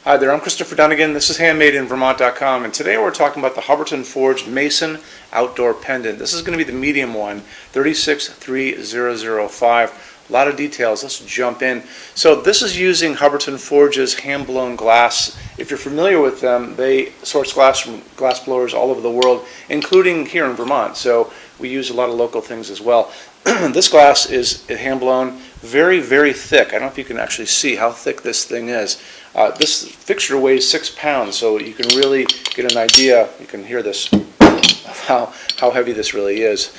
Hi there, I'm Christopher Dunnigan. This is HandmadeInVermont.com, and today we're talking about the Hubbardton Forged Mason Outdoor Pendant. This is going to be the medium one, 363005. A lot of details. Let's jump in. So this is using Hubbardton Forge's hand-blown glass. If you're familiar with them, they source glass from glass blowers all over the world, including here in Vermont. So we use a lot of local things as well. This glass is hand-blown, very, very thick. I don't know if you can actually see how thick this thing is. This fixture weighs 6 pounds, so you can really get an idea. You can hear this, of how heavy this really is.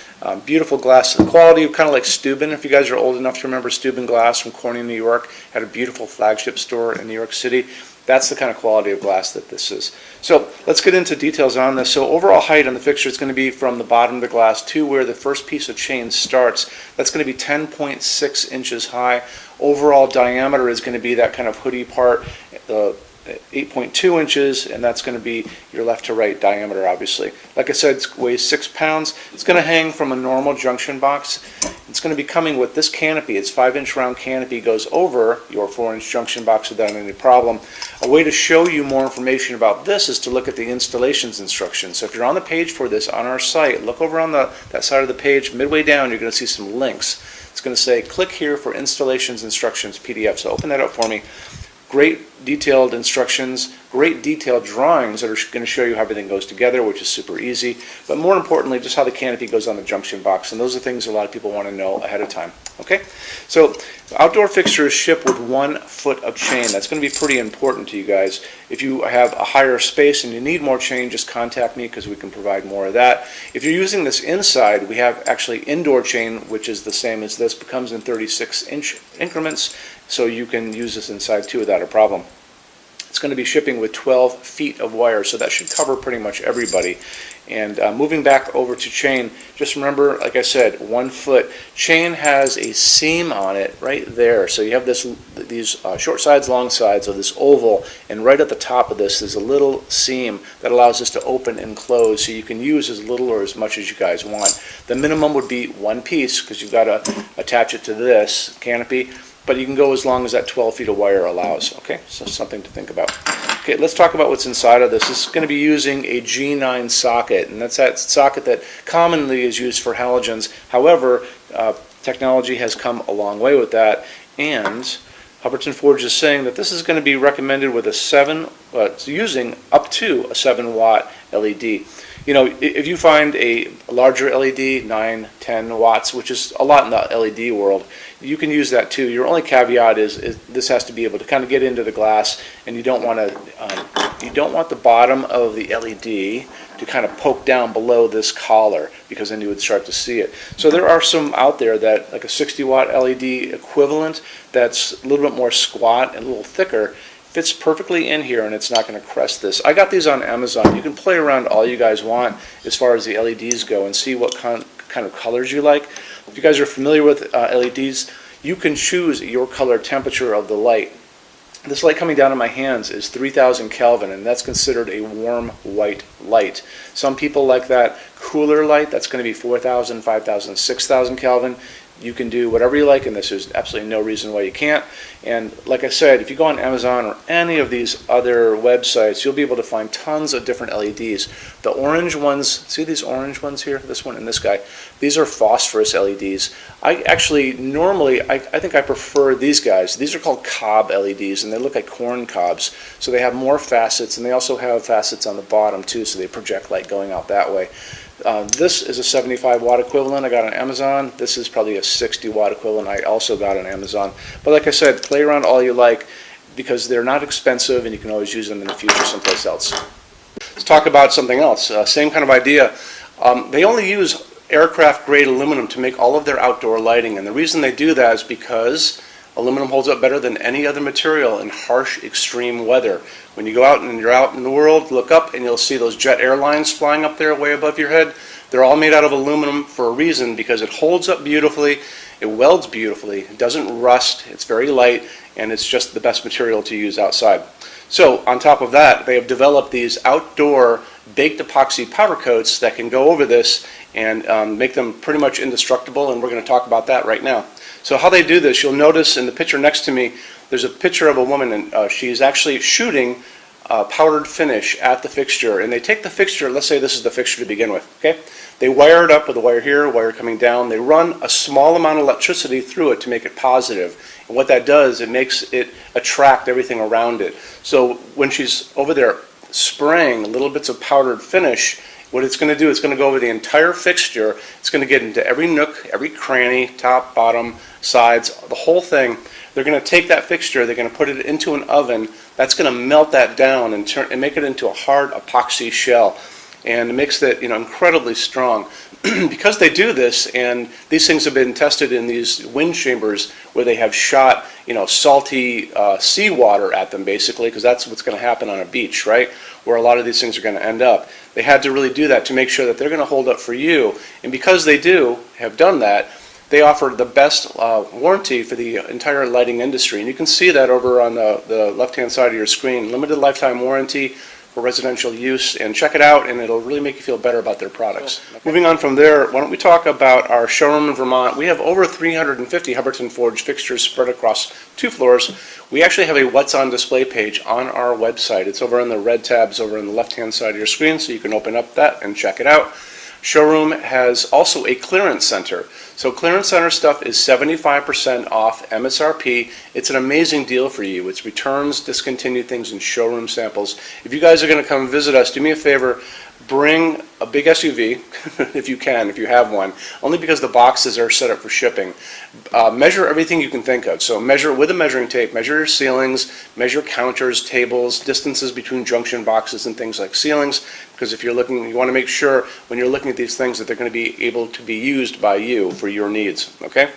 Beautiful glass. The quality kind of like Steuben. If you guys are old enough to remember Steuben glass from Corning, New York, had a beautiful flagship store in New York City. That's the kind of quality of glass that this is. So let's get into details on this. So overall height on the fixture is going to be from the bottom of the glass to where the first piece of chain starts. That's going to be 10.6 inches high. Overall diameter is going to be that kind of hoodie part, 8.2 inches, and that's going to be your left to right diameter, obviously. Like I said, it weighs 6 pounds. It's going to hang from a normal junction box. It's going to be coming with this canopy. Its 5-inch round canopy goes over your 4-inch junction box without any problem. A way to show you more information about this is to look at the installations instructions. So if you're on the page for this on our site, look over on that side of the page. Midway down, you're going to see some links. It's going to say, click here for installations instructions PDF. So open that up for me. Great detailed instructions, great detailed drawings that are going to show you how everything goes together, which is super easy, but more importantly, just how the canopy goes on the junction box, and those are things a lot of people want to know ahead of time. Okay, so outdoor fixtures ship with 1 foot of chain. That's going to be pretty important to you guys. If you have a higher space and you need more chain, just contact me because we can provide more of that. If you're using this inside, we have actually indoor chain, which is the same as this, but comes in 36-inch increments, so you can use this inside too without a problem. It's going to be shipping with 12 feet of wire, so that should cover pretty much everybody. And moving back over to chain, just remember, like I said, 1 foot. Chain has a seam on it right there. So you have these short sides, long sides of this oval, and right at the top of this is a little seam that allows this to open and close, so you can use as little or as much as you guys want. The minimum would be 1 piece because you've got to attach it to this canopy. But you can go as long as that 12 feet of wire allows. Okay, so something to think about. Okay, let's talk about what's inside of this. This is going to be using a G9 socket, and that's that socket that commonly is used for halogens. However, technology has come a long way with that, and Hubbardton Forge is saying that this is going to be recommended with using up to a 7-watt LED. You know, if you find a larger LED, 9, 10 watts, which is a lot in the LED world, you can use that too. Your only caveat is this has to be able to kind of get into the glass, and you don't want the bottom of the LED to kind of poke down below this collar, because then you would start to see it. So there are some out there that, like a 60-watt LED equivalent, that's a little bit more squat and a little thicker, fits perfectly in here, and it's not going to crest this. I got these on Amazon. You can play around all you guys want as far as the LEDs go and see what kind of colors you like. If you guys are familiar with LEDs, you can choose your color temperature of the light. This light coming down in my hands is 3000 Kelvin, and that's considered a warm white light. Some people like that cooler light. That's going to be 4000, 5000, 6000 Kelvin. You can do whatever you like in this. There's absolutely no reason why you can't. And like I said, if you go on Amazon or any of these other websites, you'll be able to find tons of different LEDs. The orange ones, see these orange ones here? This one and this guy. These are phosphorus LEDs. I actually, normally, I think I prefer these guys. These are called cob LEDs, and they look like corn cobs. So they have more facets, and they also have facets on the bottom too, so they project light going out that way. This is a 75-watt equivalent I got on Amazon. This is probably a 60-watt equivalent I also got on Amazon. But like I said, play around all you like, because they're not expensive and you can always use them in the future someplace else. Let's talk about something else. Same kind of idea. They only use aircraft-grade aluminum to make all of their outdoor lighting, and the reason they do that is because aluminum holds up better than any other material in harsh, extreme weather. When you go out and you're out in the world, look up and you'll see those jet airlines flying up there way above your head. They're all made out of aluminum for a reason, because it holds up beautifully, it welds beautifully, it doesn't rust, it's very light, and it's just the best material to use outside. So on top of that, they have developed these outdoor baked epoxy powder coats that can go over this and make them pretty much indestructible, and we're going to talk about that right now. So how they do this, you'll notice in the picture next to me, there's a picture of a woman, and she's actually shooting powdered finish at the fixture. And they take the fixture, let's say this is the fixture to begin with, okay? They wire it up with a wire here, a wire coming down. They run a small amount of electricity through it to make it positive. And what that does, it makes it attract everything around it. So when she's over there spraying little bits of powdered finish, what it's going to do, it's going to go over the entire fixture. It's going to get into every nook, every cranny, top, bottom, sides, the whole thing. They're going to take that fixture, they're going to put it into an oven. That's going to melt that down and make it into a hard epoxy shell. And it makes it, incredibly strong. Because they do this, and these things have been tested in these wind chambers where they have shot, salty seawater at them, basically, because that's what's going to happen on a beach, right? Where a lot of these things are going to end up. They had to really do that to make sure that they're going to hold up for you. And because they have done that, they offer the best warranty for the entire lighting industry. And you can see that over on the left-hand side of your screen. Limited lifetime warranty for residential use, and check it out, and it'll really make you feel better about their products. Okay. Moving on from there, why don't we talk about our showroom in Vermont. We have over 350 Hubbardton forged fixtures spread across 2 floors. We actually have a What's on Display page on our website. It's over in the red tabs over on the left-hand side of your screen, so you can open up that and check it out. Showroom has also a clearance center. So clearance center stuff is 75% off MSRP. It's an amazing deal for you. It's returns, discontinued things, and showroom samples. If you guys are going to come visit us, do me a favor, bring a big SUV, if you can, if you have one, only because the boxes are set up for shipping. Measure everything you can think of. So measure with a measuring tape, measure your ceilings, measure counters, tables, distances between junction boxes and things like ceilings, because if you're looking, you want to make sure when you're looking at these things that they're going to be able to be used by you for your needs, okay?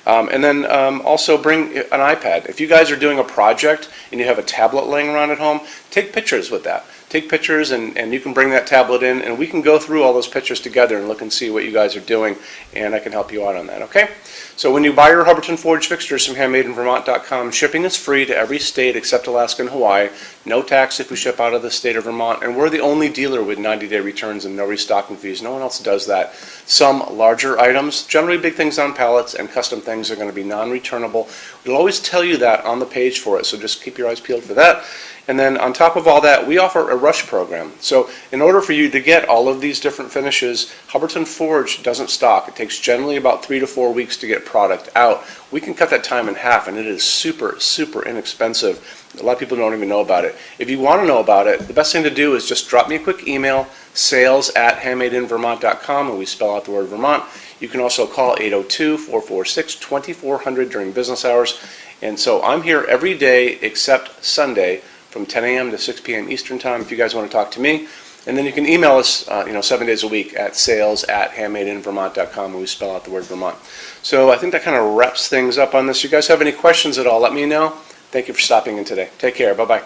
And then also bring an iPad. If you guys are doing a project and you have a tablet laying around at home, take pictures with that. Take pictures, and you can bring that tablet in, and we can go through all those pictures together and look and see what you guys are doing, and I can help you out on that, okay? So when you buy your Hubbardton forged fixtures from HandmadeInVermont.com, shipping is free to every state except Alaska and Hawaii. No tax if we ship out of the state of Vermont, and we're the only dealer with 90-day returns and no restocking fees. No one else does that. Some larger items, generally big things on pallets and custom things, are going to be non-returnable. We'll always tell you that on the page for it, so just keep your eyes peeled for that. And then on top of all that, we offer a rush program. So in order for you to get all of these different finishes, Hubbardton Forge doesn't stock. It takes generally about 3 to 4 weeks to get product out. We can cut that time in half, and it is super, super inexpensive. A lot of people don't even know about it. If you want to know about it, the best thing to do is just drop me a quick email, sales@HandmadeInVermont.com, and we spell out the word Vermont. You can also call 802-446-2400 during business hours. And so I'm here every day except Sunday, from 10 a.m. to 6 p.m. Eastern Time if you guys want to talk to me. And then you can email us 7 days a week at sales@HandmadeInVermont.com, and we spell out the word Vermont. So I think that kind of wraps things up on this. You guys have any questions at all, let me know. Thank you for stopping in today. Take care. Bye-bye.